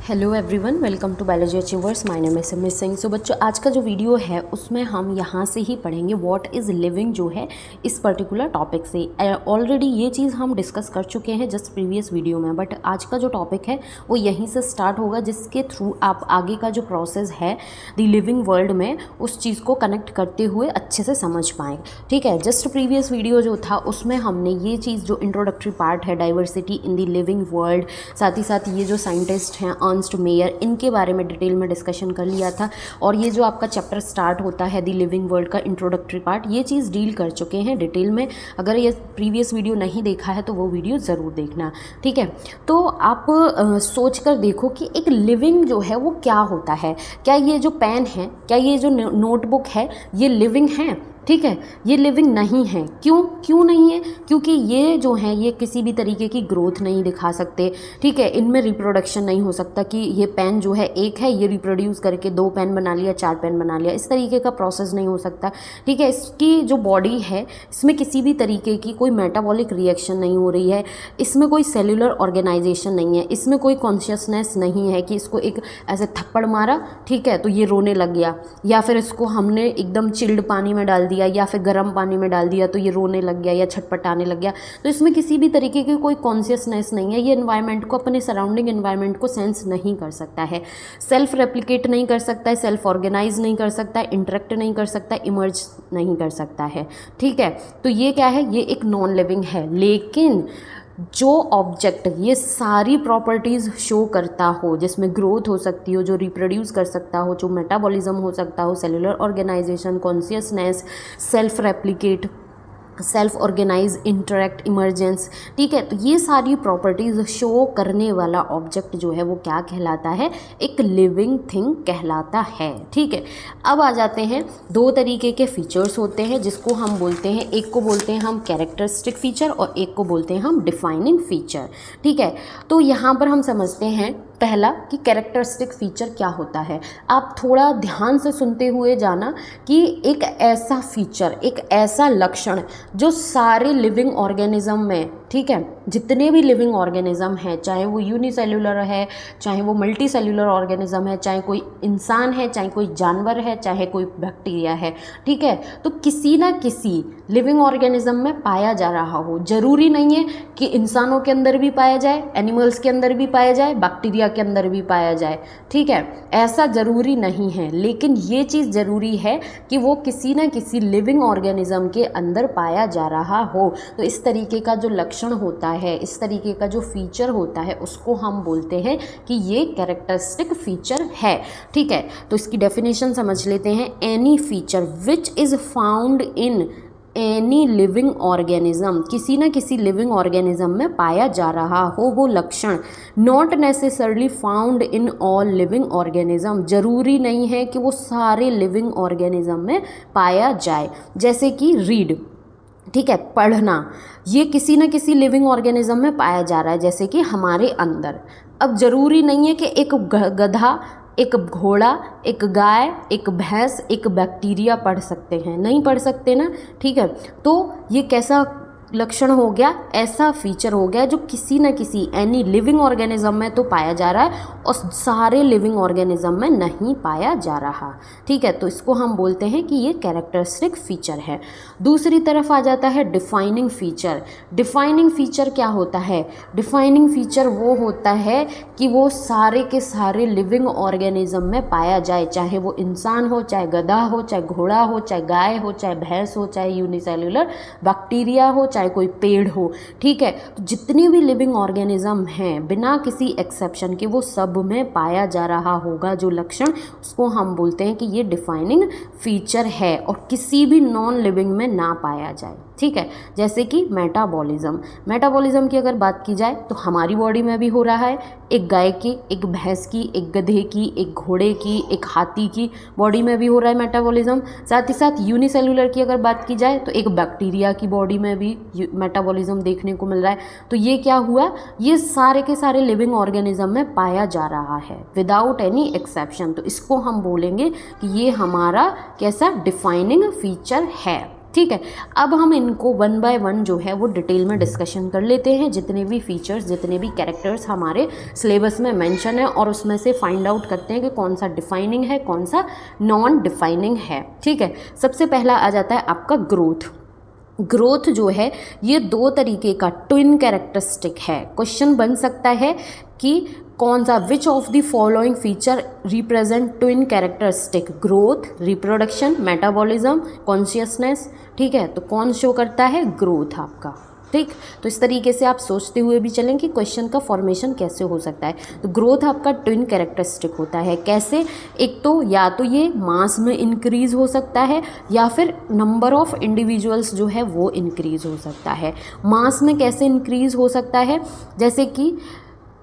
Hello everyone, welcome to biology achievers. My name is miss Singh. So बच्चों, आज का जो वीडियो है उसमें हम यहाँ से ही पढ़ेंगे व्हाट इज़ लिविंग जो है इस पर्टिकुलर टॉपिक से। ऑलरेडी ये चीज़ हम डिस्कस कर चुके हैं जस्ट प्रीवियस वीडियो में, बट आज का जो टॉपिक है वो यहीं से स्टार्ट होगा, जिसके थ्रू आप आगे का जो प्रोसेस है द लिविंग वर्ल्ड में उस चीज़ को कनेक्ट करते हुए अच्छे से समझ पाएँ। ठीक है, जस्ट प्रीवियस वीडियो जो था उसमें हमने ये चीज़ जो इंट्रोडक्टरी पार्ट है diversity in the living world, साथ ही साथ ये जो साइंटिस्ट हैं अर्नस्ट मेयर, इनके बारे में डिटेल में डिस्कशन कर लिया था। और ये जो आपका चैप्टर स्टार्ट होता है द लिविंग वर्ल्ड का इंट्रोडक्टरी पार्ट, ये चीज़ डील कर चुके हैं डिटेल में। अगर ये प्रीवियस वीडियो नहीं देखा है तो वो वीडियो ज़रूर देखना। ठीक है, तो आप सोच कर देखो कि एक लिविंग जो है वो क्या होता है। क्या ये जो पेन है, क्या ये जो नोटबुक है, ये लिविंग है? ठीक है, ये लिविंग नहीं है। क्यों नहीं है? क्योंकि ये जो है ये किसी भी तरीके की ग्रोथ नहीं दिखा सकते। ठीक है, इनमें रिप्रोडक्शन नहीं हो सकता कि ये पेन जो है एक है, ये रिप्रोड्यूस करके 2 पेन बना लिया, 4 पेन बना लिया, इस तरीके का प्रोसेस नहीं हो सकता। ठीक है, इसकी जो बॉडी है इसमें किसी भी तरीके की कोई मेटाबॉलिक रिएक्शन नहीं हो रही है, इसमें कोई सेल्यूलर ऑर्गेनाइजेशन नहीं है, इसमें कोई कॉन्शियसनेस नहीं है कि इसको एक ऐसे थप्पड़ मारा, ठीक है, तो ये रोने लग गया, या फिर इसको हमने एकदम चिल्ड पानी में डाल दिया या फिर गर्म पानी में डाल दिया तो ये रोने लग गया या छटपटाने लग गया। तो इसमें किसी भी तरीके की कोई कॉन्शियसनेस नहीं है। ये एनवायरनमेंट को, अपने सराउंडिंग एनवायरनमेंट को सेंस नहीं कर सकता है, सेल्फ रेप्लिकेट नहीं कर सकता है, सेल्फ ऑर्गेनाइज नहीं कर सकता है, इंटरेक्ट नहीं कर सकता, इमर्ज नहीं कर सकता है। ठीक है, तो ये क्या है? ये एक नॉन लिविंग है। लेकिन जो ऑब्जेक्ट ये सारी प्रॉपर्टीज़ शो करता हो, जिसमें ग्रोथ हो सकती हो, जो रिप्रोड्यूस कर सकता हो, जो मेटाबॉलिज्म हो सकता हो, cellular organisation, consciousness, self replicate, self organise, interact, emergence, ठीक है, तो ये सारी प्रॉपर्टीज़ शो करने वाला ऑब्जेक्ट जो है वो क्या कहलाता है? एक लिविंग थिंग कहलाता है। ठीक है, अब आ जाते हैं 2 तरीके के फीचर्स होते हैं जिसको हम बोलते हैं, एक को बोलते हैं हम कैरेक्टरिस्टिक फीचर और एक को बोलते हैं हम डिफाइनिंग फीचर। ठीक है, तो यहाँ पर हम समझते हैं पहला कि कैरेक्टरिस्टिक फीचर क्या होता है। आप थोड़ा ध्यान से सुनते हुए जाना कि एक ऐसा फीचर, एक ऐसा लक्षण जो सारे लिविंग ऑर्गेनिज्म में, ठीक है, जितने भी लिविंग ऑर्गेनिज्म हैं, चाहे वो यूनिसेल्युलर है, चाहे वो मल्टी सेल्युलर ऑर्गेनिज्म है, चाहे कोई इंसान है, चाहे कोई जानवर है, चाहे कोई बैक्टीरिया है, ठीक है, तो किसी ना किसी लिविंग ऑर्गेनिज्म में पाया जा रहा हो। ज़रूरी नहीं है कि इंसानों के अंदर भी पाया जाए, एनिमल्स के अंदर भी पाया जाए, बैक्टीरिया के अंदर भी पाया जाए। ठीक है, ऐसा ज़रूरी नहीं है, लेकिन ये चीज़ ज़रूरी है कि वो किसी ना किसी लिविंग ऑर्गेनिज्म के अंदर पाया जा रहा हो। तो इस तरीके का जो लक्षण होता है, इस तरीके का जो फीचर होता है, उसको हम बोलते हैं कि ये कैरेक्टरिस्टिक फीचर है। ठीक है, तो इसकी डेफिनेशन समझ लेते हैं। Any feature which is found in any living organism, किसी न किसी लिविंग ऑर्गेनिज्म में पाया जा रहा हो वो लक्षण। Not necessarily found in all living organism, जरूरी नहीं है कि वो सारे लिविंग ऑर्गेनिज्म में पाया जाए। जैसे कि रीड, ठीक है, पढ़ना, ये किसी न किसी लिविंग ऑर्गेनिज्म में पाया जा रहा है, जैसे कि हमारे अंदर। अब ज़रूरी नहीं है कि एक गधा, एक घोड़ा, एक गाय, एक भैंस, एक बैक्टीरिया पढ़ सकते हैं, नहीं पढ़ सकते ना। ठीक है, तो ये कैसा लक्षण हो गया? ऐसा फीचर हो गया जो किसी न किसी एनी लिविंग ऑर्गेनिज्म में तो पाया जा रहा है और सारे लिविंग ऑर्गेनिज्म में नहीं पाया जा रहा। ठीक है, तो इसको हम बोलते हैं कि ये कैरेक्टरिस्टिक फीचर है। दूसरी तरफ आ जाता है डिफाइनिंग फीचर। डिफाइनिंग फीचर क्या होता है? डिफाइनिंग फीचर वो होता है कि वो सारे के सारे लिविंग ऑर्गेनिज्म में पाया जाए, चाहे वो इंसान हो, चाहे गधा हो, चाहे घोड़ा हो, चाहे गाय हो, चाहे भैंस हो, चाहे यूनिसेल्युलर बैक्टीरिया हो, चाहे कोई पेड़ हो। ठीक है, तो जितनी भी लिविंग ऑर्गेनिज्म हैं बिना किसी एक्सेप्शन के वो सब में पाया जा रहा होगा जो लक्षण, उसको हम बोलते हैं कि ये डिफाइनिंग फीचर है और किसी भी नॉन लिविंग में ना पाया जाए। ठीक है, जैसे कि मेटाबॉलिज्म। मेटाबॉलिज्म की अगर बात की जाए तो हमारी बॉडी में भी हो रहा है, एक गाय की, एक भैंस की, एक गधे की, एक घोड़े की, एक हाथी की बॉडी में भी हो रहा है मेटाबॉलिज्म। साथ ही साथ यूनिसेल्युलर की अगर बात की जाए तो एक बैक्टीरिया की बॉडी में भी मेटाबॉलिज्म देखने को मिल रहा है। तो ये क्या हुआ? ये सारे के सारे लिविंग ऑर्गेनिज्म में पाया जा रहा है विदाउट एनी एक्सेप्शन। तो इसको हम बोलेंगे कि ये हमारा कैसा डिफाइनिंग फीचर है। ठीक है, अब हम इनको वन बाय वन जो है वो डिटेल में डिस्कशन कर लेते हैं, जितने भी फीचर्स, जितने भी कैरेक्टर्स हमारे सिलेबस में मेंशन है, और उसमें से फाइंड आउट करते हैं कि कौन सा डिफाइनिंग है, कौन सा नॉन डिफाइनिंग है। ठीक है, सबसे पहला आ जाता है आपका ग्रोथ। ग्रोथ जो है ये दो तरीके का ट्विन कैरेक्टरिस्टिक है। क्वेश्चन बन सकता है कि कौन सा, which of the following feature represent twin characteristic, growth, reproduction, metabolism, consciousness. ठीक है, तो कौन शो करता है, ग्रोथ आपका। ठीक, तो इस तरीके से आप सोचते हुए भी चलें कि क्वेश्चन का फॉर्मेशन कैसे हो सकता है। तो ग्रोथ आपका ट्विन कैरेक्टरिस्टिक होता है। कैसे, एक तो या तो ये मास में इंक्रीज़ हो सकता है या फिर नंबर ऑफ इंडिविजुअल्स जो है वो इंक्रीज़ हो सकता है। मास में कैसे इंक्रीज़ हो सकता है, जैसे कि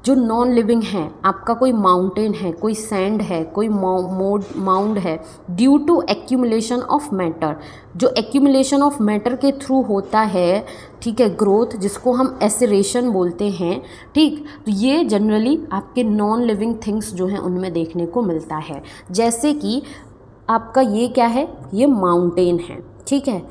जो नॉन लिविंग हैं, आपका कोई माउंटेन है, कोई सैंड है, कोई माउंड है, due to accumulation of matter, जो एक्यूमुलेशन ऑफ मैटर के थ्रू होता है, ठीक है, ग्रोथ, जिसको हम एसिरेशन बोलते हैं। ठीक, तो ये जनरली आपके नॉन लिविंग थिंग्स जो हैं उनमें देखने को मिलता है। जैसे कि आपका ये क्या है, ये माउंटेन है। ठीक है,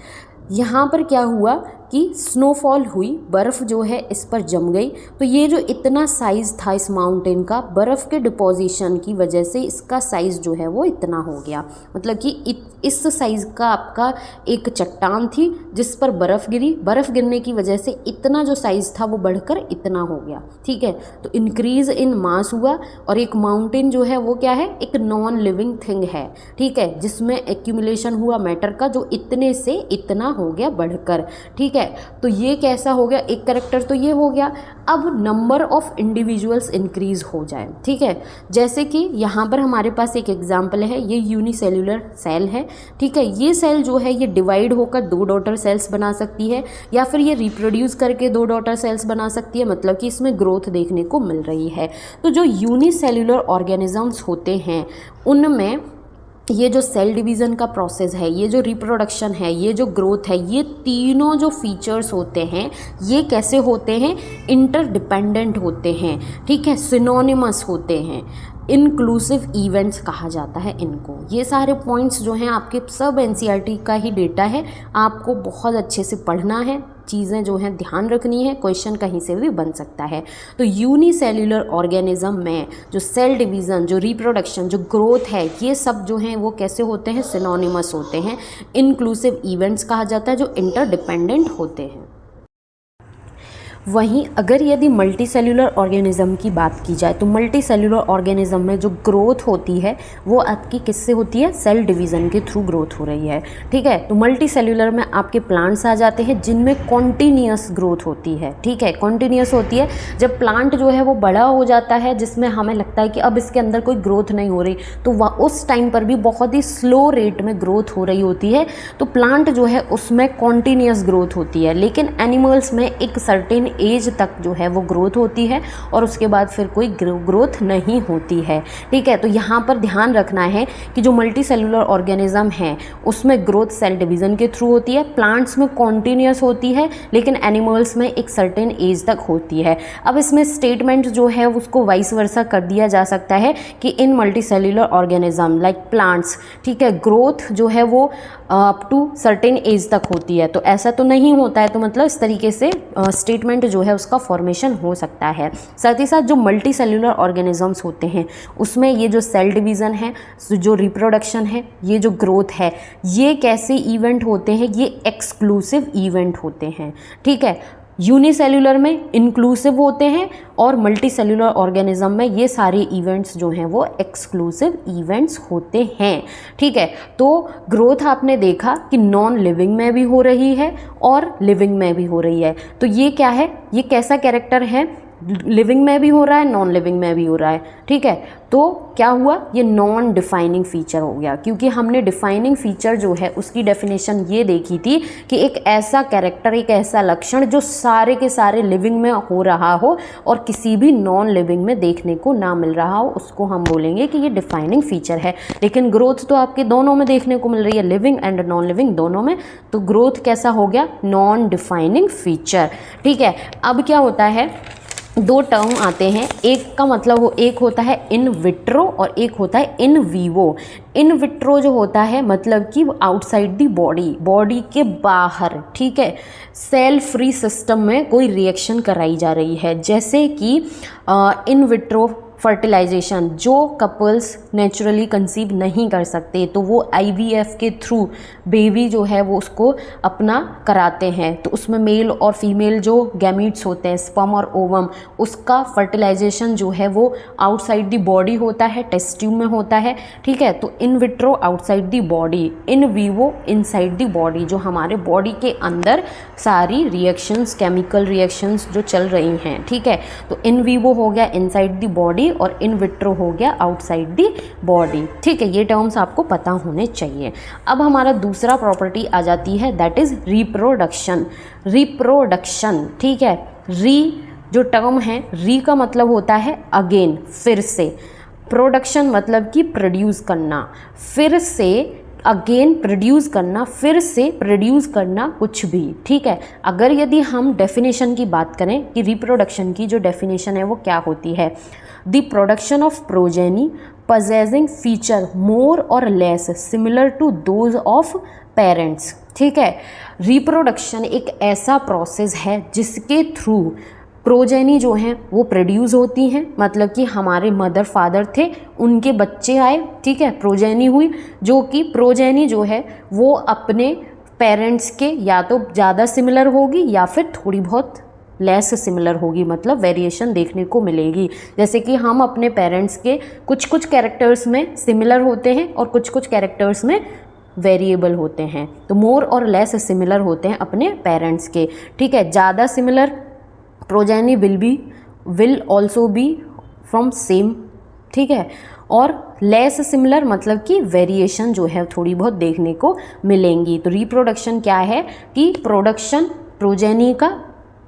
यहाँ पर क्या हुआ कि स्नोफॉल हुई, बर्फ़ जो है इस पर जम गई, तो ये जो इतना साइज़ था इस माउंटेन का, बर्फ़ के डिपोजिशन की वजह से इसका साइज़ जो है वो इतना हो गया। मतलब कि इस साइज़ का आपका एक चट्टान थी जिस पर बर्फ़ गिरी, बर्फ़ गिरने की वजह से इतना जो साइज़ था वो बढ़कर इतना हो गया। ठीक है, तो इंक्रीज़ इन मास हुआ। और एक माउंटेन जो है वो क्या है, एक नॉन लिविंग थिंग है। ठीक है, जिसमें एक्यूमुलेशन हुआ मैटर का, जो इतने से इतना हो गया बढ़कर। ठीक है, तो ये कैसा हो गया, एक कैरेक्टर तो ये हो गया। अब नंबर ऑफ इंडिविजुअल्स इंक्रीज हो जाए। ठीक है, जैसे कि यहाँ पर हमारे पास एक एग्जांपल है, ये यूनिसेल्युलर सेल है। ठीक है, ये सेल जो है ये डिवाइड होकर दो डॉटर सेल्स बना सकती है, या फिर ये रिप्रोड्यूस करके दो डॉटर सेल्स बना सकती है, मतलब कि इसमें ग्रोथ देखने को मिल रही है। तो जो यूनिसेल्युलर ऑर्गेनिजम्स होते हैं उनमें ये जो सेल डिवीज़न का प्रोसेस है, ये जो रिप्रोडक्शन है, ये जो ग्रोथ है, ये तीनों जो फीचर्स होते हैं ये कैसे होते हैं, इंटरडिपेंडेंट होते हैं। ठीक है, सिनोनिमस होते हैं, इंक्लूसिव इवेंट्स कहा जाता है इनको। ये सारे पॉइंट्स जो हैं आपके सब एनसीईआरटी का ही डेटा है, आपको बहुत अच्छे से पढ़ना है, चीज़ें जो हैं ध्यान रखनी है, क्वेश्चन कहीं से भी बन सकता है। तो यूनिसेल्युलर ऑर्गेनिज्म में जो सेल डिवीज़न, जो रिप्रोडक्शन, जो ग्रोथ है, ये सब जो हैं वो कैसे होते हैं, सिनोनिमस होते हैं, इंक्लूसिव इवेंट्स कहा जाता है, जो इंटरडिपेंडेंट होते हैं। वहीं अगर यदि मल्टी सेल्यूलर ऑर्गेनिज्म की बात की जाए तो मल्टी सेल्यूलर ऑर्गेनिज्म में जो ग्रोथ होती है वो आपकी किससे होती है, सेल डिवीज़न के थ्रू ग्रोथ हो रही है। ठीक है, तो मल्टी सेल्यूलर में आपके प्लांट्स आ जाते हैं जिनमें कॉन्टीन्यूअस ग्रोथ होती है। ठीक है, कॉन्टीन्यूअस होती है। जब प्लांट जो है वो बड़ा हो जाता है, जिसमें हमें लगता है कि अब इसके अंदर कोई ग्रोथ नहीं हो रही, तो वह उस टाइम पर भी बहुत ही स्लो रेट में ग्रोथ हो रही होती है, तो प्लांट जो है उसमें कॉन्टीन्यूअस ग्रोथ होती है। लेकिन एनिमल्स में एक सर्टेन एज तक जो है वो ग्रोथ होती है और उसके बाद फिर कोई ग्रोथ नहीं होती है। ठीक है, तो यहाँ पर ध्यान रखना है कि जो मल्टी सेल्यूलर ऑर्गेनिज्म है उसमें ग्रोथ सेल डिवीज़न के थ्रू होती है, प्लांट्स में कॉन्टीन्यूअस होती है, लेकिन एनिमल्स में एक सर्टेन एज तक होती है। अब इसमें स्टेटमेंट जो है उसको वाइस वर्सा कर दिया जा सकता है कि in multicellular organism like plants, ठीक है, ग्रोथ जो है वो अप टू सर्टेन एज तक होती है। तो ऐसा तो नहीं होता है, तो मतलब इस तरीके से स्टेटमेंट जो है उसका फॉर्मेशन हो सकता है। साथ ही साथ जो मल्टी सेल्यूलर ऑर्गेनिजम्स होते हैं उसमें ये जो सेल डिवीज़न है, जो रिप्रोडक्शन है, ये जो ग्रोथ है, ये कैसे इवेंट होते हैं, ये एक्सक्लूसिव इवेंट होते हैं। ठीक है, यूनिसेल्यूलर में इंक्लूसिव होते हैं और मल्टी सेल्यूलर ऑर्गेनिज्म में ये सारे इवेंट्स जो हैं वो एक्सक्लूसिव इवेंट्स होते हैं। ठीक है, तो ग्रोथ आपने देखा कि नॉन लिविंग में भी हो रही है और लिविंग में भी हो रही है। तो ये क्या है, ये कैसा कैरेक्टर है, लिविंग में भी हो रहा है, नॉन लिविंग में भी हो रहा है। ठीक है, तो क्या हुआ, ये नॉन डिफाइनिंग फीचर हो गया, क्योंकि हमने डिफाइनिंग फीचर जो है उसकी डेफिनेशन ये देखी थी कि एक ऐसा कैरेक्टर, एक ऐसा लक्षण जो सारे के सारे लिविंग में हो रहा हो और किसी भी नॉन लिविंग में देखने को ना मिल रहा हो, उसको हम बोलेंगे कि ये डिफाइनिंग फीचर है। लेकिन ग्रोथ तो आपके दोनों में देखने को मिल रही है, लिविंग एंड नॉन लिविंग दोनों में, तो ग्रोथ कैसा हो गया, नॉन डिफाइनिंग फीचर। ठीक है, अब क्या होता है दो टर्म आते हैं, एक का मतलब वो एक होता है इन विट्रो और एक होता है इन वीवो। इन विट्रो जो होता है मतलब कि आउटसाइड दी बॉडी, बॉडी के बाहर, ठीक है, सेल फ्री सिस्टम में कोई रिएक्शन कराई जा रही है, जैसे कि इन विट्रो फर्टिलाइजेशन, जो कपल्स नेचुरली कंसीव नहीं कर सकते तो वो आईवीएफ के थ्रू बेबी जो है वो उसको अपना कराते हैं, तो उसमें मेल और फीमेल जो गैमीट्स होते हैं, स्पर्म और ओवम, उसका फर्टिलाइजेशन जो है वो आउटसाइड दी बॉडी होता है, टेस्ट ट्यूब में होता है, ठीक है। तो in vitro outside the body, in vivo inside the body, जो हमारे बॉडी के अंदर सारी रिएक्शंस, केमिकल रिएक्शंस जो चल रही हैं, ठीक है। तो इन वीवो हो गया इनसाइड दी बॉडी और इन विट्रो हो गया आउटसाइड दी बॉडी, ठीक है। ये टर्म्स आपको पता होने चाहिए। अब हमारा दूसरा प्रॉपर्टी आ जाती है, दैट इज रिप्रोडक्शन। रिप्रोडक्शन, ठीक है। री जो टर्म है, री का मतलब होता है अगेन, फिर से। प्रोडक्शन मतलब कि प्रोड्यूस करना, फिर से अगेन प्रोड्यूस करना, फिर से प्रोड्यूस करना कुछ भी, ठीक है। अगर यदि हम डेफिनेशन की बात करें कि रिप्रोडक्शन की जो डेफिनेशन है वो क्या होती है, the production of progeny possessing feature more और less similar to those of parents, ठीक है। रिप्रोडक्शन एक ऐसा प्रोसेस है जिसके थ्रू प्रोजेनी जो हैं वो प्रोड्यूस होती हैं, मतलब कि हमारे मदर फादर थे, उनके बच्चे आए, ठीक है, प्रोजेनी हुई, जो कि प्रोजेनी जो है वो अपने पेरेंट्स के या तो ज़्यादा सिमिलर होगी या फिर थोड़ी बहुत लेस सिमिलर होगी, मतलब वेरिएशन देखने को मिलेगी। जैसे कि हम अपने पेरेंट्स के कुछ कुछ कैरेक्टर्स में सिमिलर होते हैं और कुछ कुछ कैरेक्टर्स में वेरिएबल होते हैं, तो मोर और लेस सिमिलर होते हैं अपने पेरेंट्स के, ठीक है। ज़्यादा similar progeny will also be from same, ठीक है, और लेस सिमिलर मतलब कि वेरिएशन जो है थोड़ी बहुत देखने को मिलेंगी। तो रिप्रोडक्शन क्या है कि प्रोडक्शन प्रोजेनी का,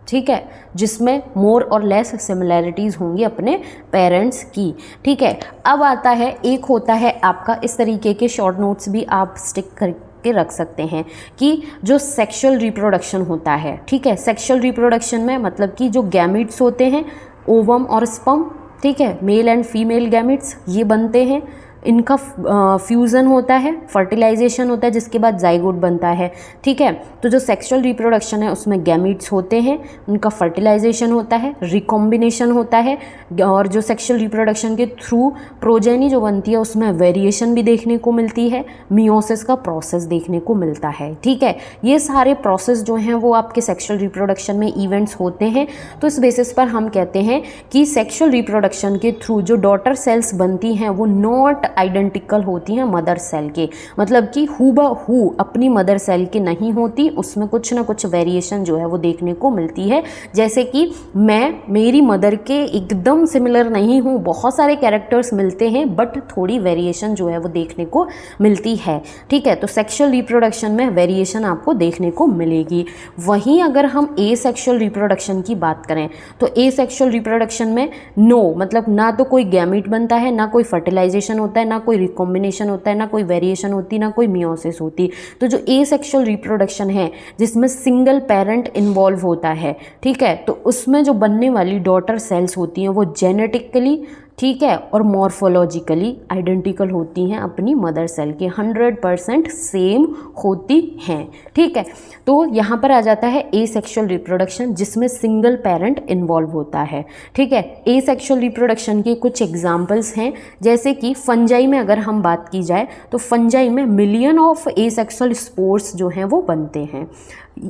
ठीक है, जिसमें मोर और लेस सिमिलैरिटीज़ होंगी अपने पेरेंट्स की, ठीक है। अब आता है, एक होता है आपका, इस तरीके के शॉर्ट नोट्स भी आप स्टिक करके रख सकते हैं कि जो सेक्सुअल रिप्रोडक्शन होता है, ठीक है। सेक्सुअल रिप्रोडक्शन में मतलब कि जो गैमिट्स होते हैं, ओवम और स्पर्म, ठीक है, मेल एंड फीमेल गैमिट्स ये बनते हैं, इनका फ्यूज़न होता है, फर्टिलाइजेशन होता है, जिसके बाद जाइगोट बनता है, ठीक है। तो जो सेक्सुअल रिप्रोडक्शन है उसमें गैमीट्स होते हैं, उनका फर्टिलाइजेशन होता है, रिकॉम्बिनेशन होता है, और जो सेक्सुअल रिप्रोडक्शन के थ्रू प्रोजेनी जो बनती है उसमें वेरिएशन भी देखने को मिलती है, मियोसिस का प्रोसेस देखने को मिलता है, ठीक है। ये सारे प्रोसेस जो हैं वो आपके सेक्सुअल रिप्रोडक्शन में इवेंट्स होते हैं। तो इस बेसिस पर हम कहते हैं कि सेक्सुअल रिप्रोडक्शन के थ्रू जो डॉटर सेल्स बनती हैं वो नॉट आइडेंटिकल होती हैं मदर सेल के, मतलब कि हूबहू अपनी मदर सेल के नहीं होती, उसमें कुछ ना कुछ वेरिएशन जो है वो देखने को मिलती है। जैसे कि मैं मेरी मदर के एकदम सिमिलर नहीं हूँ, बहुत सारे कैरेक्टर्स मिलते हैं बट थोड़ी वेरिएशन जो है वो देखने को मिलती है, ठीक है। तो सेक्सुअल रिप्रोडक्शन में वेरिएशन आपको देखने को मिलेगी। वहीं अगर हम ए सेक्सुअल रिप्रोडक्शन की बात करें तो ए सेक्सुअल रिप्रोडक्शन में नो मतलब ना तो कोई गैमीट बनता है, ना कोई फर्टिलाइजेशन होता है, ना कोई रिकॉम्बिनेशन होता है, ना कोई वेरिएशन होती, ना कोई मियोसिस होती। तो जो ए सेक्सुअल रिप्रोडक्शन है जिसमें सिंगल पेरेंट इन्वॉल्व होता है, ठीक है, तो उसमें जो बनने वाली डॉटर सेल्स होती हैं वो जेनेटिकली, ठीक है, और मॉर्फोलॉजिकली आइडेंटिकल होती हैं अपनी मदर सेल के, 100% सेम होती हैं, ठीक है। तो यहाँ पर आ जाता है ए सेक्सुअल रिप्रोडक्शन जिसमें सिंगल पेरेंट इन्वॉल्व होता है, ठीक है। ए सेक्सुअल रिप्रोडक्शन के कुछ एग्जाम्पल्स हैं, जैसे कि फंजाई में अगर हम बात की जाए तो फंजाई में million of A sexual spores जो हैं वो बनते हैं।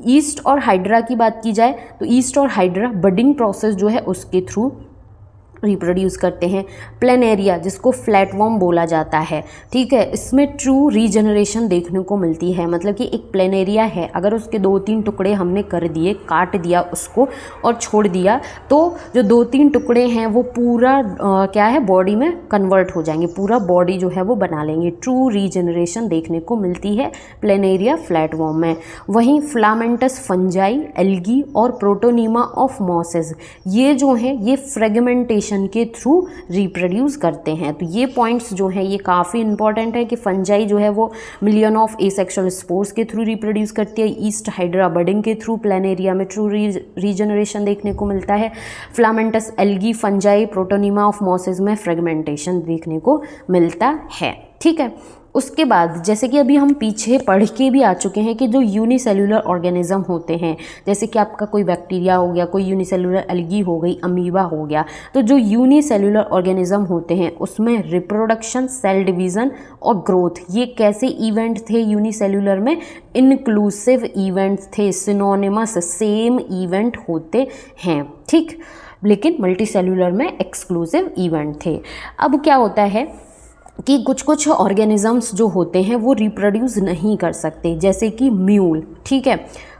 ईस्ट और हाइड्रा की बात की जाए तो ईस्ट और हाइड्रा बडिंग प्रोसेस जो है उसके थ्रू रिप्रोड्यूस करते हैं। प्लेनेरिया जिसको फ्लैटवर्म बोला जाता है, ठीक है, इसमें ट्रू रीजनरेशन देखने को मिलती है, मतलब कि एक प्लेनेरिया है, अगर उसके 2-3 टुकड़े हमने कर दिए, काट दिया उसको और छोड़ दिया तो जो 2-3 टुकड़े हैं वो पूरा क्या है बॉडी में कन्वर्ट हो जाएंगे, पूरा बॉडी जो है वो बना लेंगे। ट्रू रीजनरेशन देखने को मिलती है प्लेनेरिया फ्लैटवर्म में। वहीं फ्लामेंटस फंजाई, एल्गी और प्रोटोनीमा ऑफ मॉसेस, ये जो हैं ये फ्रेगमेंटेशन रिप्रोडक्शन के थ्रू रिप्रोड्यूस करते हैं। तो ये पॉइंट्स जो हैं ये काफ़ी इंपॉर्टेंट है कि फंजाई जो है वो मिलियन ऑफ एसेक्सुअल स्पोर्स के थ्रू रिप्रोड्यूस करती है, ईस्ट हाइड्रा बडिंग के थ्रू, प्लानेरिया में ट्रू रीजनरेशन देखने को मिलता है, filamentous algae fungi protonema of mosses में फ्रेगमेंटेशन देखने को मिलता है। ठीक है, उसके बाद जैसे कि अभी हम पीछे पढ़ के भी आ चुके हैं कि जो यूनिसेलुलर ऑर्गेनिज्म होते हैं, जैसे कि आपका कोई बैक्टीरिया हो गया, कोई यूनिसेलुलर एल्गी हो गई, अमीबा हो गया, तो जो यूनिसेलुलर ऑर्गेनिज्म होते हैं उसमें रिप्रोडक्शन, सेल डिवीज़न और ग्रोथ ये कैसे इवेंट थे यूनिसेलुलर में? इंक्लूसिव इवेंट्स थे, सिनोनिमस सेम इवेंट होते हैं। ठीक, लेकिन मल्टीसेलुलर में एक्सक्लूसिव इवेंट थे। अब क्या होता है कि कुछ कुछ ऑर्गेनिजम्स जो होते हैं वो रिप्रोड्यूस नहीं कर सकते, जैसे कि म्यूल, ठीक है,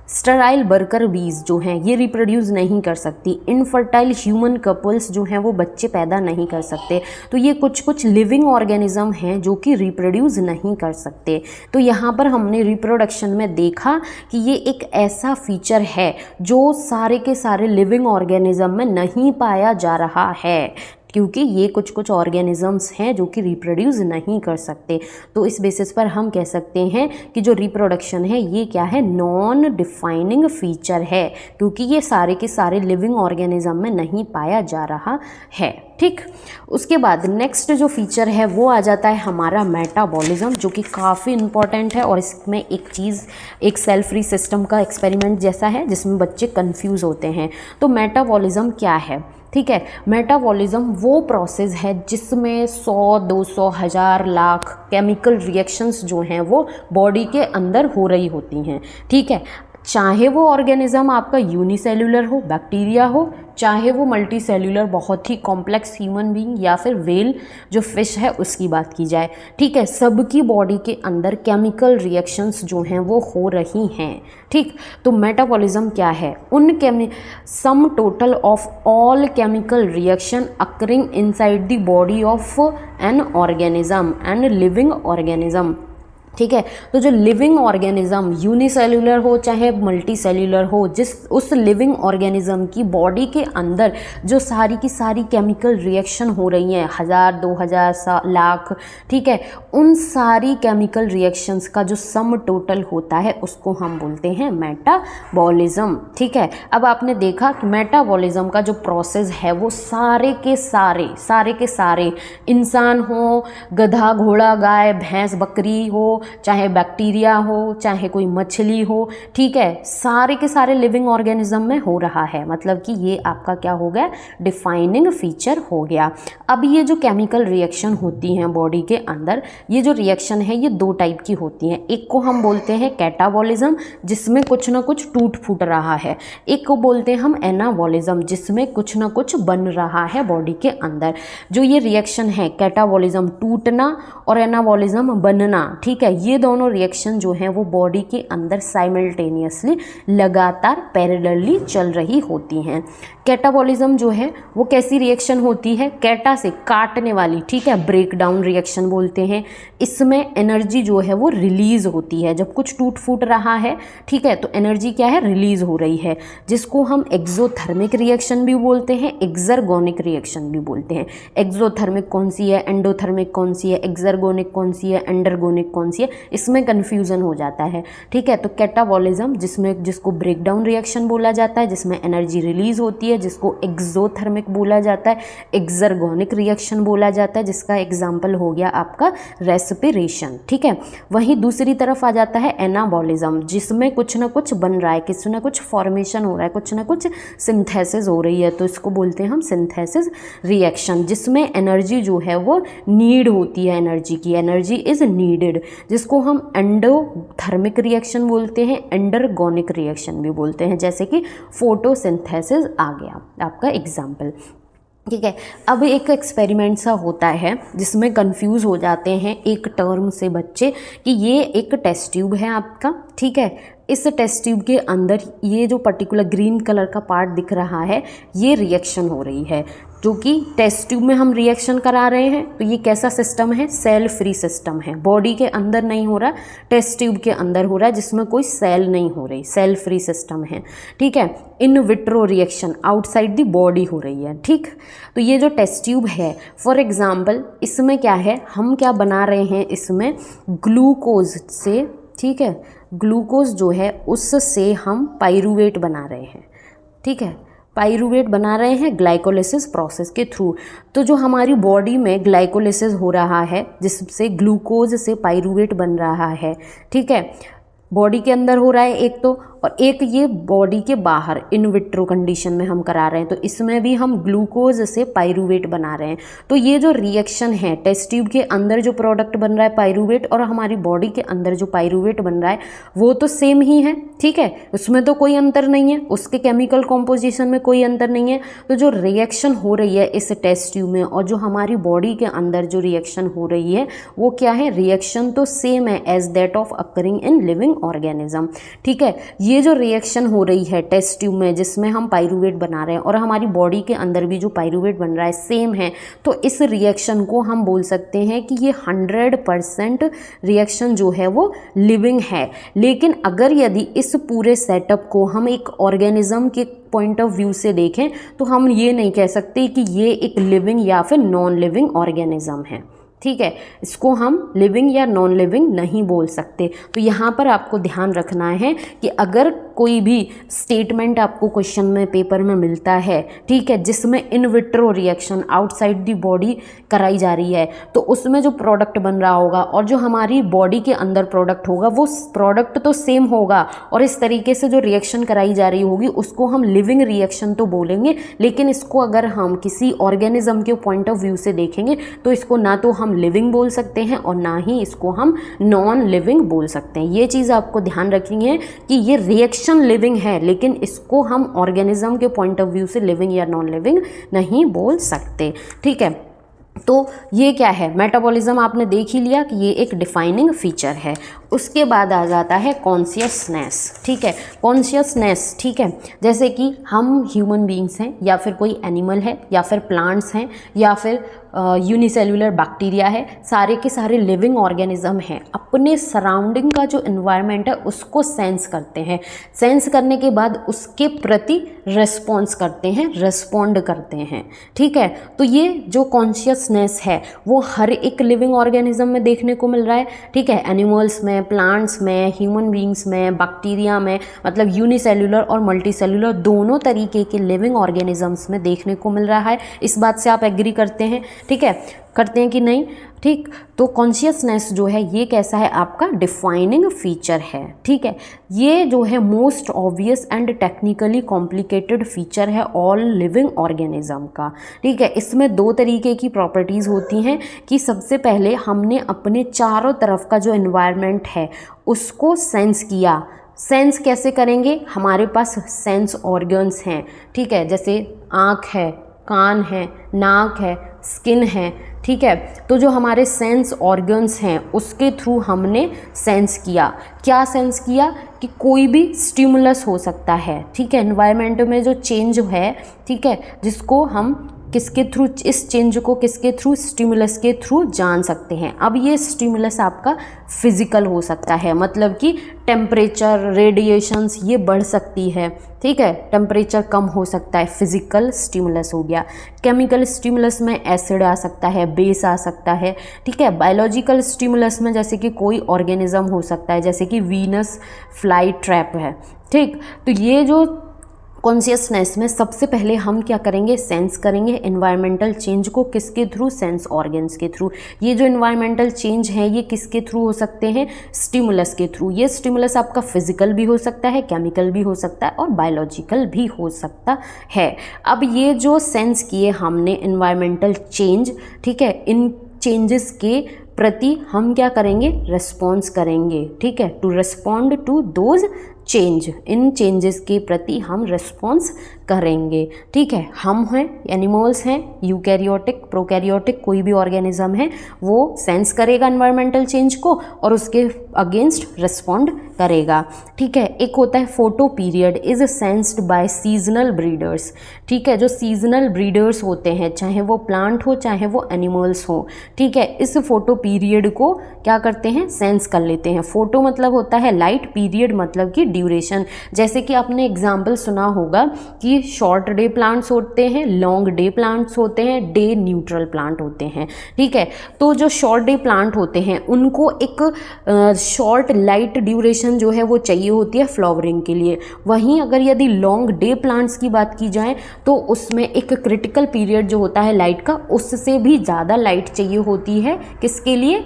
स्टेराइल वर्कर बीज जो हैं ये रिप्रोड्यूस नहीं कर सकती, इनफर्टाइल ह्यूमन कपल्स जो हैं वो बच्चे पैदा नहीं कर सकते। तो ये कुछ कुछ लिविंग ऑर्गेनिज्म हैं जो कि रिप्रोड्यूस नहीं कर सकते। तो यहाँ पर हमने रिप्रोडक्शन में देखा कि ये एक ऐसा फीचर है जो सारे के सारे लिविंग ऑर्गेनिज्म में नहीं पाया जा रहा है, क्योंकि ये कुछ कुछ ऑर्गेनिजम्स हैं जो कि रिप्रोड्यूस नहीं कर सकते। तो इस बेसिस पर हम कह सकते हैं कि जो रिप्रोडक्शन है ये क्या है? नॉन डिफाइनिंग फीचर है, क्योंकि ये सारे के सारे लिविंग ऑर्गेनिज्म में नहीं पाया जा रहा है। ठीक, उसके बाद नेक्स्ट जो फीचर है वो आ जाता है हमारा मेटाबॉलिज्म, जो कि काफ़ी इंपॉर्टेंट है। और इसमें एक चीज़, एक सेल फ्री सिस्टम का एक्सपेरिमेंट जैसा है जिसमें बच्चे कंफ्यूज होते हैं। तो मेटाबॉलिज्म क्या है? ठीक है, मेटाबॉलिज्म वो प्रोसेस है जिसमें 100, 200, 1000, लाख केमिकल रिएक्शंस जो हैं वो बॉडी के अंदर हो रही होती हैं। ठीक है, चाहे वो ऑर्गेनिज्म आपका यूनिसेलुलर हो, बैक्टीरिया हो, चाहे वो मल्टी सेल्यूलर बहुत ही कॉम्प्लेक्स ह्यूमन बीइंग या फिर वेल जो फिश है उसकी बात की जाए। ठीक है, सबकी बॉडी के अंदर केमिकल रिएक्शंस जो हैं वो हो रही हैं। ठीक, तो मेटाबॉलिज्म क्या है? उन sum total of all chemical reaction occurring inside the body of an organism and living organism. ठीक है, तो जो लिविंग ऑर्गेनिज्म यूनिसेल्यूलर हो चाहे मल्टी सेल्यूलर हो, जिस उस लिविंग ऑर्गेनिज्म की बॉडी के अंदर जो सारी की सारी केमिकल रिएक्शन हो रही हैं, 1000, 2000, लाख, ठीक है, उन सारी केमिकल रिएक्शंस का जो सम टोटल होता है उसको हम बोलते हैं मेटाबॉलिज्म। ठीक है, अब आपने देखा कि मेटाबॉलिज्म का जो प्रोसेस है वो सारे के सारे इंसान हो, गधा, घोड़ा, गाय, भैंस, बकरी हो, चाहे बैक्टीरिया हो, चाहे कोई मछली हो, ठीक है, सारे के सारे लिविंग ऑर्गेनिज्म में हो रहा है। मतलब कि ये आपका क्या हो गया? डिफाइनिंग फीचर हो गया। अब ये जो केमिकल रिएक्शन होती हैं बॉडी के अंदर, ये जो रिएक्शन है ये दो टाइप की होती हैं। एक को हम बोलते हैं कैटाबॉलिज्म, जिसमें कुछ ना कुछ टूट फूट रहा है। एक को बोलते हैं हम एनाबॉलिज्म, जिसमें कुछ ना कुछ बन रहा है बॉडी के अंदर। जो ये रिएक्शन है कैटाबॉलिज्म टूटना और एनाबॉलिज्म बनना, ठीक है, ये दोनों रिएक्शन जो हैं वो बॉडी के अंदर साइमल्टेनियसली लगातार पैरेलली चल रही होती हैं। कैटाबॉलिज्म जो है वो कैसी रिएक्शन होती है? कैटा से काटने वाली, ठीक है, ब्रेक डाउन रिएक्शन बोलते हैं। इसमें एनर्जी जो है वो रिलीज होती है। जब कुछ टूट फूट रहा है, ठीक है, तो एनर्जी क्या है? रिलीज हो रही है, जिसको हम एक्सोथर्मिक रिएक्शन भी बोलते हैं, एक्सर्गोनिक रिएक्शन भी बोलते हैं। एक्सोथर्मिक कौन सी है, एंडोथर्मिक कौन सी है, एक्सर्गोनिक कौन सी है, एंडरगोनिक कौन सी है, इसमें कन्फ्यूज़न हो जाता है। ठीक है, तो कैटाबॉलिज्म जिसको ब्रेक डाउन रिएक्शन बोला जाता है, जिसमें एनर्जी रिलीज होती है, जिसको एक्सोथर्मिक बोला जाता है, एक्सर्गोनिक रिएक्शन बोला जाता है, जिसका एग्जाम्पल हो गया आपका रेस्पिरेशन। ठीक है, वहीं दूसरी तरफ आ जाता है एनाबॉलिज्म, जिसमें कुछ ना कुछ बन रहा है, कुछ ना कुछ फॉर्मेशन हो रहा है, कुछ ना कुछ सिंथेसिस हो रही है, तो इसको बोलते हैं हम सिंथेसिस रिएक्शन, जिसमें एनर्जी जो है वो नीड होती है, एनर्जी की, एनर्जी इज नीडेड, जिसको हम एंडोथर्मिक रिएक्शन बोलते हैं, एंडरगोनिक रिएक्शन भी बोलते हैं, जैसे कि फोटोसिंथेसिस आ गया आपका एग्जाम्पल। ठीक है, अब एक एक्सपेरिमेंट सा होता है जिसमें कंफ्यूज हो जाते हैं एक टर्म से बच्चे कि ये एक टेस्ट ट्यूब है आपका, ठीक है, इस टेस्ट ट्यूब के अंदर ये जो पर्टिकुलर ग्रीन कलर का पार्ट दिख रहा है, ये रिएक्शन हो रही है, जो कि टेस्ट ट्यूब में हम रिएक्शन करा रहे हैं। तो ये कैसा सिस्टम है? सेल फ्री सिस्टम है। बॉडी के अंदर नहीं हो रहा, टेस्ट ट्यूब के अंदर हो रहा है, जिसमें कोई सेल नहीं हो रही, सेल फ्री सिस्टम है। ठीक है, in vitro reaction outside the body हो रही है। ठीक, तो ये जो टेस्ट ट्यूब है, फॉर एग्जाम्पल इसमें क्या है, हम क्या बना रहे हैं, इसमें ग्लूकोज से, ठीक है, ग्लूकोज जो है उससे हम पाइरूवेट बना रहे हैं। ठीक है, पाइरूवेट बना रहे हैं ग्लाइकोलिसिस प्रोसेस के थ्रू। तो जो हमारी बॉडी में ग्लाइकोलिसिस हो रहा है, जिससे ग्लूकोज से पाइरूवेट बन रहा है, ठीक है, बॉडी के अंदर हो रहा है एक तो, और एक ये बॉडी के बाहर इन विट्रो कंडीशन में हम करा रहे हैं। तो इसमें भी हम ग्लूकोज से पाइरूवेट बना रहे हैं। तो ये जो रिएक्शन है, टेस्ट ट्यूब के अंदर जो प्रोडक्ट बन रहा है पाइरूवेट, और हमारी बॉडी के अंदर जो पाइरूवेट बन रहा है, वो तो सेम ही है। ठीक है, उसमें तो कोई अंतर नहीं है, उसके केमिकल कॉम्पोजिशन में कोई अंतर नहीं है। तो जो रिएक्शन हो रही है इस टेस्ट ट्यूब में और जो हमारी बॉडी के अंदर जो रिएक्शन हो रही है, वो क्या है? रिएक्शन तो सेम है as that of occurring in living organism. ठीक है, ये जो रिएक्शन हो रही है टेस्ट ट्यूब में, जिसमें हम पाइरूवेट बना रहे हैं, और हमारी बॉडी के अंदर भी जो पाइरूवेट बन रहा है सेम है, तो इस रिएक्शन को हम बोल सकते हैं कि ये 100% रिएक्शन जो है वो लिविंग है। लेकिन अगर यदि इस पूरे सेटअप को हम एक ऑर्गेनिज्म के पॉइंट ऑफ व्यू से देखें, तो हम ये नहीं कह सकते कि ये एक लिविंग या फिर नॉन लिविंग ऑर्गेनिज्म है। ठीक है, इसको हम लिविंग या नॉन लिविंग नहीं बोल सकते। तो यहाँ पर आपको ध्यान रखना है कि अगर कोई भी स्टेटमेंट आपको क्वेश्चन में पेपर में मिलता है, ठीक है, जिसमें in vitro reaction outside the body कराई जा रही है, तो उसमें जो प्रोडक्ट बन रहा होगा और जो हमारी बॉडी के अंदर प्रोडक्ट होगा, वो प्रोडक्ट तो सेम होगा, और इस तरीके से जो रिएक्शन कराई जा रही होगी उसको हम लिविंग रिएक्शन तो बोलेंगे। लेकिन इसको अगर हम किसी ऑर्गेनिज्म के पॉइंट ऑफ व्यू से देखेंगे, तो इसको ना तो हम लिविंग बोल सकते हैं और ना ही इसको हम नॉन लिविंग बोल सकते हैं। ये चीज़ आपको ध्यान रखनी है कि ये रिएक्शन लिविंग है, लेकिन इसको हम ऑर्गेनिज्म के पॉइंट ऑफ व्यू से लिविंग या नॉन लिविंग नहीं बोल सकते। ठीक है, तो ये क्या है? मेटाबॉलिज्म आपने देख ही लिया कि ये एक डिफाइनिंग फीचर है। उसके बाद आ जाता है कॉन्शियसनेस। ठीक है, कॉन्शियसनेस, ठीक है, जैसे कि हम ह्यूमन बीइंग्स हैं, या फिर कोई एनिमल है, या फिर प्लांट्स हैं, या फिर यूनिसेल्युलर बैक्टीरिया है, सारे के सारे लिविंग ऑर्गेनिज्म हैं, अपने सराउंडिंग का जो एनवायरनमेंट है उसको सेंस करते हैं। सेंस करने के बाद उसके प्रति रिस्पॉन्स करते हैं, रिस्पॉन्ड करते हैं। ठीक है, तो ये जो कॉन्शियसनेस है वो हर एक लिविंग ऑर्गेनिज्म में देखने को मिल रहा है। ठीक है, एनिमल्स में, प्लांट्स में, ह्यूमन बीइंग्स में, बैक्टीरिया में, मतलब यूनिसेल्युलर और मल्टीसेल्युलर दोनों तरीके के लिविंग ऑर्गेनिजम्स में देखने को मिल रहा है। इस बात से आप एग्री करते हैं? ठीक है, करते हैं कि नहीं? ठीक, तो कॉन्शियसनेस जो है ये कैसा है? आपका डिफाइनिंग फीचर है। ठीक है, ये जो है most obvious and technically complicated feature है ऑल लिविंग ऑर्गेनिज्म का। ठीक है, इसमें दो तरीके की प्रॉपर्टीज़ होती हैं कि सबसे पहले हमने अपने चारों तरफ का जो एनवायरनमेंट है उसको सेंस किया। सेंस कैसे करेंगे? हमारे पास सेंस ऑर्गन्स हैं। ठीक है, जैसे आँख है, कान है, नाक है, स्किन है। ठीक है, तो जो हमारे सेंस ऑर्गन्स हैं उसके थ्रू हमने सेंस किया। क्या सेंस किया? कि कोई भी स्टिमुलस हो सकता है। ठीक है, एनवायरनमेंट में जो चेंज है, ठीक है, जिसको हम किसके थ्रू, इस चेंज को किसके थ्रू? स्टिमुलस के थ्रू जान सकते हैं। अब ये स्टिमुलस आपका फिजिकल हो सकता है, मतलब कि टेम्परेचर, रेडिएशंस ये बढ़ सकती है। ठीक है, टेम्परेचर कम हो सकता है, फिजिकल स्टिमुलस हो गया। केमिकल स्टिमुलस में एसिड आ सकता है, बेस आ सकता है। ठीक है, बायोलॉजिकल स्टिमुलस में जैसे कि कोई ऑर्गेनिज्म हो सकता है, जैसे कि वीनस फ्लाई ट्रैप है। ठीक, तो ये जो कॉन्शियसनेस में सबसे पहले हम क्या करेंगे? सेंस करेंगे एनवायरमेंटल चेंज को। किसके थ्रू? सेंस ऑर्गन्स के थ्रू। ये जो एनवायरमेंटल चेंज है ये किसके थ्रू हो सकते हैं? स्टिमुलस के थ्रू। ये स्टिमुलस आपका फिजिकल भी हो सकता है, केमिकल भी हो सकता है और बायोलॉजिकल भी हो सकता है। अब ये जो सेंस किए हमने एनवायरमेंटल चेंज, ठीक है, इन चेंजेस के प्रति हम क्या करेंगे? रिस्पॉन्स करेंगे। ठीक है, to respond to those change, इन चेंजेस के प्रति हम रिस्पॉन्स करेंगे। ठीक है, हम हैं, एनिमल्स हैं, यूकैरियोटिक, प्रोकैरियोटिक, कोई भी ऑर्गेनिज्म है वो सेंस करेगा एनवायरमेंटल चेंज को और उसके अगेंस्ट रिस्पॉन्ड करेगा। ठीक है, एक होता है photoperiod is sensed by seasonal breeders. ठीक है, जो सीजनल ब्रीडर्स होते हैं, चाहे वो प्लांट हो चाहे वो एनिमल्स हो, ठीक है, इस फोटो पीरियड को क्या करते हैं, सेंस कर लेते हैं। फोटो मतलब होता है लाइट, पीरियड मतलब कि ड्यूरेशन। जैसे कि आपने एग्जाम्पल सुना होगा कि शॉर्ट डे प्लांट्स होते हैं, लॉन्ग डे प्लांट्स होते हैं, डे न्यूट्रल प्लांट होते हैं। ठीक है, तो जो शॉर्ट डे प्लांट होते हैं उनको एक शॉर्ट लाइट ड्यूरेशन जो है वो चाहिए होती है फ्लावरिंग के लिए। वहीं अगर यदि लॉन्ग डे प्लांट्स की बात की जाए तो उसमें एक क्रिटिकल पीरियड जो होता है लाइट का, उससे भी ज़्यादा लाइट चाहिए होती है किसके लिए,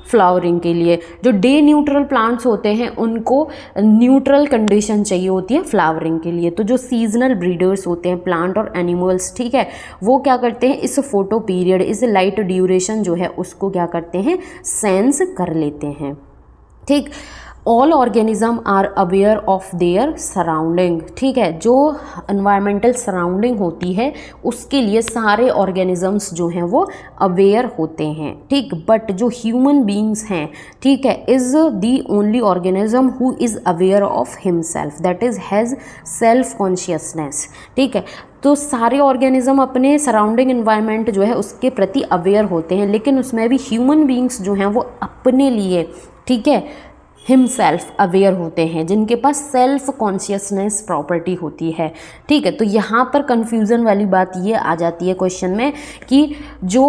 फ्लावरिंग के लिए। जो डे न्यूट्रल प्लांट्स होते हैं उनको न्यूट्रल कंडीशन चाहिए होती है फ्लावरिंग के लिए। तो जो सीजनल ब्रीडर्स होते हैं प्लांट और एनिमल्स, ठीक है, वो क्या करते हैं, इस फोटो पीरियड, इस लाइट ड्यूरेशन जो है उसको क्या करते हैं, सेंस कर लेते हैं। ठीक, all organism are aware of their surrounding. ठीक है, जो एनवायरमेंटल सराउंडिंग होती है उसके लिए सारे ऑर्गेनिजम्स जो हैं वो अवेयर होते हैं। ठीक, बट जो ह्यूमन बींग्स हैं, ठीक है, is the only organism who is aware of himself, that is has self consciousness. ठीक है, तो सारे ऑर्गेनिज्म अपने सराउंडिंग एनवायरनमेंट जो है उसके प्रति अवेयर होते हैं, लेकिन उसमें भी ह्यूमन बींग्स जो हैं वो अपने लिए, ठीक है, हिमसेल्फ अवेयर होते हैं, जिनके पास सेल्फ कॉन्शियसनेस प्रॉपर्टी होती है। ठीक है, तो यहाँ पर कन्फ्यूज़न वाली बात ये आ जाती है क्वेश्चन में कि जो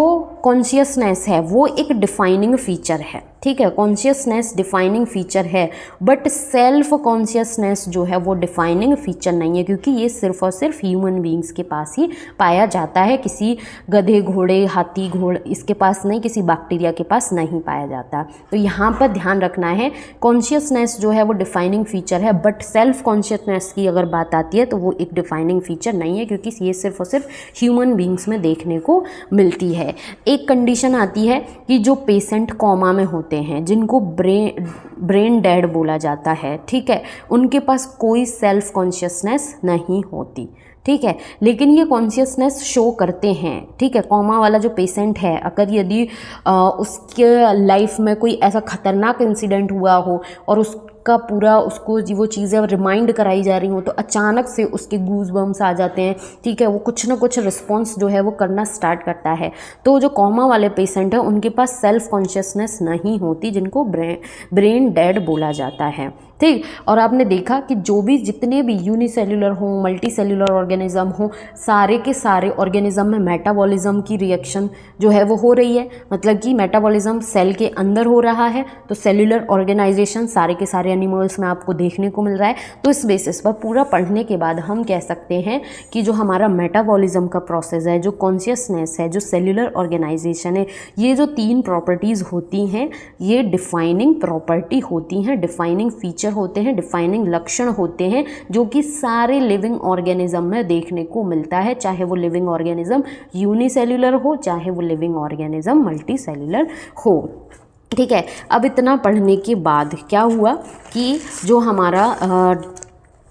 कॉन्शियसनेस है वो एक डिफाइनिंग फीचर है। ठीक है, कॉन्शियसनेस डिफाइनिंग फीचर है, बट सेल्फ कॉन्शियसनेस जो है वो डिफाइनिंग फीचर नहीं है, क्योंकि ये सिर्फ और सिर्फ ह्यूमन बींग्स के पास ही पाया जाता है। किसी गधे, घोड़े, हाथी, घोड़े इसके पास नहीं, किसी बैक्टीरिया के पास नहीं पाया जाता। तो यहाँ पर ध्यान रखना है, कॉन्शियसनेस जो है वो डिफाइनिंग फीचर है, बट सेल्फ कॉन्शियसनेस की अगर बात आती है तो वो एक डिफाइनिंग फीचर नहीं है, क्योंकि ये सिर्फ और सिर्फ ह्यूमन बींग्स में देखने को मिलती है। एक कंडीशन आती है कि जो पेशेंट कोमा में होते हैं, जिनको ब्रेन डेड बोला जाता है, ठीक है, उनके पास कोई सेल्फ कॉन्शियसनेस नहीं होती। ठीक है, लेकिन ये कॉन्शियसनेस शो करते हैं। ठीक है, कोमा वाला जो पेशेंट है, अगर यदि उसके लाइफ में कोई ऐसा खतरनाक इंसिडेंट हुआ हो और उसका पूरा उसको वो चीज़ें रिमाइंड कराई जा रही हो, तो अचानक से उसके गूज बम्स आ जाते हैं। ठीक है, वो कुछ ना कुछ रिस्पॉन्स जो है वो करना स्टार्ट करता है। तो जो कोमा वाले पेशेंट हैं उनके पास सेल्फ कॉन्शियसनेस नहीं होती, जिनको ब्रेन डेड बोला जाता है। ठीक, और आपने देखा कि जो भी जितने भी यूनिसेल्युलर हों, मल्टी सेल्युलर ऑर्गेनिज्म हों, सारे के सारे ऑर्गेनिज्म में मेटाबॉलिज्म की रिएक्शन जो है वो हो रही है। मतलब कि मेटाबॉलिज्म सेल के अंदर हो रहा है, तो सेल्युलर ऑर्गेनाइजेशन सारे के सारे एनिमल्स में आपको देखने को मिल रहा है। तो इस बेसिस पर पूरा पढ़ने के बाद हम कह सकते हैं कि जो हमारा मेटाबॉलिज्म का प्रोसेस है, जो कॉन्शियसनेस है, जो सेल्युलर ऑर्गेनाइजेशन है, ये जो तीन प्रॉपर्टीज़ होती हैं ये डिफाइनिंग प्रॉपर्टी होती हैं, डिफाइनिंग फीचर होते हैं, डिफाइनिंग लक्षण होते हैं, जो कि सारे लिविंग ऑर्गेनिज्म में देखने को मिलता है, चाहे वो लिविंग ऑर्गेनिज्म यूनिसेल्युलर हो, चाहे वो लिविंग ऑर्गेनिज्म मल्टी सेल्युलर हो। ठीक है, अब इतना पढ़ने के बाद क्या हुआ कि जो हमारा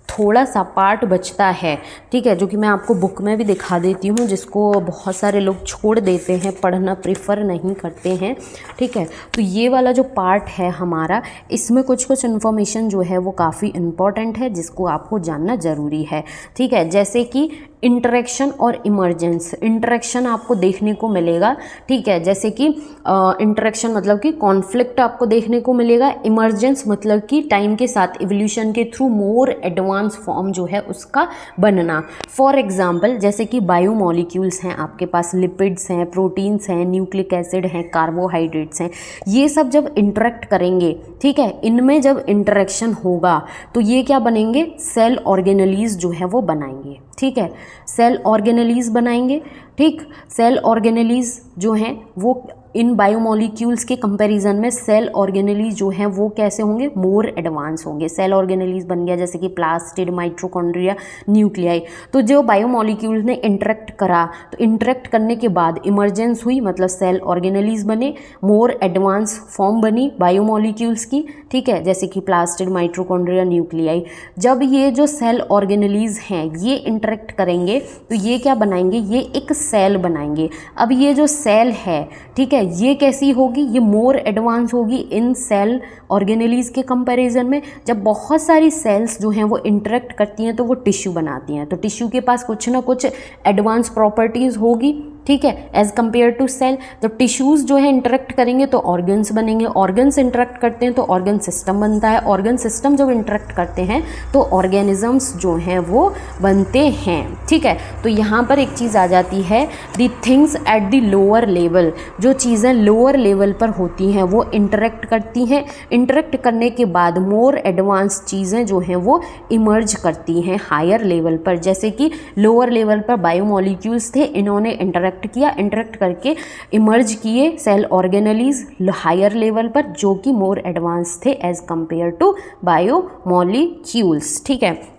थोड़ा सा पार्ट बचता है, ठीक है, जो कि मैं आपको बुक में भी दिखा देती हूँ, जिसको बहुत सारे लोग छोड़ देते हैं, पढ़ना प्रेफर नहीं करते हैं। ठीक है, तो ये वाला जो पार्ट है हमारा, इसमें कुछ कुछ इन्फॉर्मेशन जो है वो काफ़ी इम्पॉर्टेंट है, जिसको आपको जानना ज़रूरी है। ठीक है, जैसे कि इंटरेक्शन और इमर्जेंस। इंटरेक्शन आपको देखने को मिलेगा, ठीक है, जैसे कि इंटरेक्शन मतलब कि कॉन्फ्लिक्ट आपको देखने को मिलेगा। इमर्जेंस मतलब कि टाइम के साथ इवोल्यूशन के थ्रू मोर एडवांस फॉर्म जो है उसका बनना। फॉर एग्जांपल, जैसे कि बायोमॉलिक्यूल्स हैं आपके पास, लिपिड्स हैं, प्रोटीन्स हैं, न्यूक्लिक एसिड हैं, कार्बोहाइड्रेट्स हैं, ये सब जब इंटरेक्ट करेंगे, ठीक है, इनमें जब इंटरेक्शन होगा तो ये क्या बनेंगे, सेल ऑर्गेनेलीज जो है वो बनाएंगे। ठीक है, सेल ऑर्गेनेलीज बनाएंगे। ठीक, सेल ऑर्गेनेलीज जो हैं वो इन बायोमोलिक्यूल्स के कंपैरिजन में सेल ऑर्गेनेलीज जो हैं वो कैसे होंगे, मोर एडवांस होंगे। सेल ऑर्गेनेलीज बन गया जैसे कि प्लास्टिड, माइटोकॉन्ड्रिया, न्यूक्लियाई। तो जो बायोमोलिक्यूल्स ने इंटरेक्ट करा, तो इंटरेक्ट करने के बाद इमर्जेंस हुई, मतलब सेल ऑर्गेनेलीज बने, मोर एडवांस फॉर्म बनी बायोमोलिक्यूल्स की, ठीक है, जैसे कि प्लास्टिड, माइटोकॉन्ड्रिया, न्यूक्लियाई। जब ये जो सेल ऑर्गेनेलीज हैं ये इंटरेक्ट करेंगे तो ये क्या बनाएंगे, ये एक सेल बनाएंगे। अब ये जो सेल है, ठीक है, ये कैसी होगी, ये मोर एडवांस होगी इन सेल ऑर्गेनेलीज के कंपैरिजन में। जब बहुत सारी सेल्स जो हैं वो इंटरेक्ट करती हैं तो वो टिश्यू बनाती हैं, तो टिश्यू के पास कुछ ना कुछ एडवांस प्रॉपर्टीज़ होगी, ठीक है, एज कम्पेयर टू सेल। तो टिश्यूज़ जो है इंटरेक्ट करेंगे तो ऑर्गन्स बनेंगे, ऑर्गन्स इंटरेक्ट करते हैं तो ऑर्गन सिस्टम बनता है, ऑर्गन सिस्टम जब इंटरेक्ट करते हैं तो ऑर्गेनिजम्स जो हैं वो बनते हैं, ठीक है। तो यहाँ पर एक चीज़ आ जाती है, the things at the lower level, जो चीज़ें लोअर लेवल पर होती हैं वो इंटरेक्ट करती हैं, इंटरेक्ट करने के बाद मोर एडवांस चीज़ें जो हैं वो इमर्ज करती हैं हायर लेवल पर। जैसे कि लोअर लेवल पर बायोमोलिक्यूल्स थे, इन्होंने इंटरेक्ट किया, इंटरेक्ट करके इमर्ज किए सेल ऑर्गेनेलीज हायर लेवल पर, जो कि मोर एडवांस थे एज कंपेयर टू बायोमोलिक्यूल्स, ठीक है।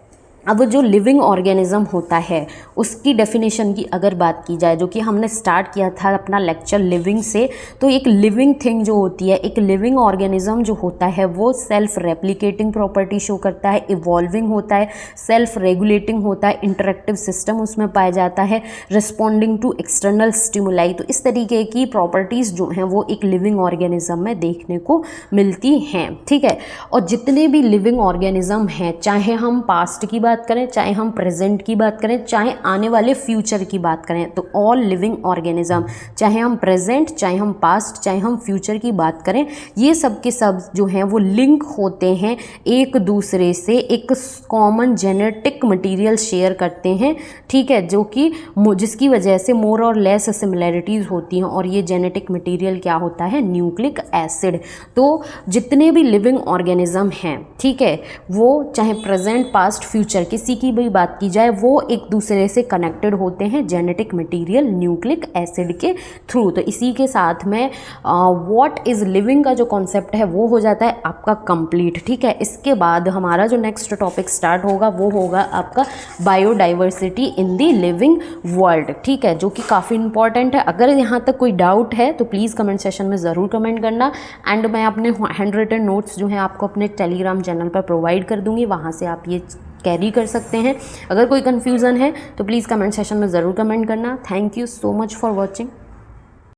अब जो लिविंग ऑर्गेनिज्म होता है उसकी डेफिनेशन की अगर बात की जाए, जो कि हमने स्टार्ट किया था अपना लेक्चर लिविंग से, तो एक लिविंग थिंग जो होती है, एक लिविंग ऑर्गेनिज्म जो होता है वो सेल्फ रेप्लिकेटिंग प्रॉपर्टी शो करता है, इवॉल्विंग होता है, सेल्फ रेगुलेटिंग होता है, इंटरेक्टिव सिस्टम उसमें पाया जाता है, रिस्पॉन्डिंग टू एक्सटर्नल स्टिमुलाई। तो इस तरीके की प्रॉपर्टीज़ जो हैं वो एक लिविंग ऑर्गेनिज्म में देखने को मिलती हैं, ठीक है। और जितने भी लिविंग ऑर्गेनिज्म हैं, चाहे हम पास्ट की बात करें, चाहे हम प्रेजेंट की बात करें, चाहे आने वाले फ्यूचर की बात करें, तो ऑल लिविंग ऑर्गेनिज्म, चाहे हम प्रेजेंट, चाहे हम पास्ट, चाहे हम फ्यूचर की बात करें, ये सब के सब जो हैं वो लिंक होते हैं एक दूसरे से, एक कॉमन जेनेटिक मटेरियल शेयर करते हैं, ठीक है, जो कि जिसकी वजह से मोर और लेस सिमिलैरिटीज़ होती हैं। और ये जेनेटिक मटेरियल क्या होता है, न्यूक्लिक एसिड। तो जितने भी लिविंग ऑर्गेनिज्म हैं, ठीक है, वो चाहे प्रेजेंट, पास्ट, फ्यूचर किसी की भी बात की जाए, वो एक दूसरे से कनेक्टेड होते हैं जेनेटिक मटेरियल न्यूक्लिक एसिड के थ्रू। तो इसी के साथ में व्हाट इज़ लिविंग का जो कॉन्सेप्ट है वो हो जाता है आपका कंप्लीट, ठीक है। इसके बाद हमारा जो नेक्स्ट टॉपिक स्टार्ट होगा वो होगा आपका biodiversity in the living world, ठीक है, जो कि काफ़ी इंपॉर्टेंट है। अगर यहाँ तक कोई डाउट है तो प्लीज़ कमेंट सेशन में ज़रूर कमेंट करना, एंड मैं अपने हैंड रिटन नोट्स जो हैं आपको अपने टेलीग्राम चैनल पर प्रोवाइड कर दूँगी, वहाँ से आप ये कैरी कर सकते हैं। अगर कोई कन्फ्यूज़न है तो प्लीज़ कमेंट सेशन में ज़रूर कमेंट करना। Thank you so much for watching.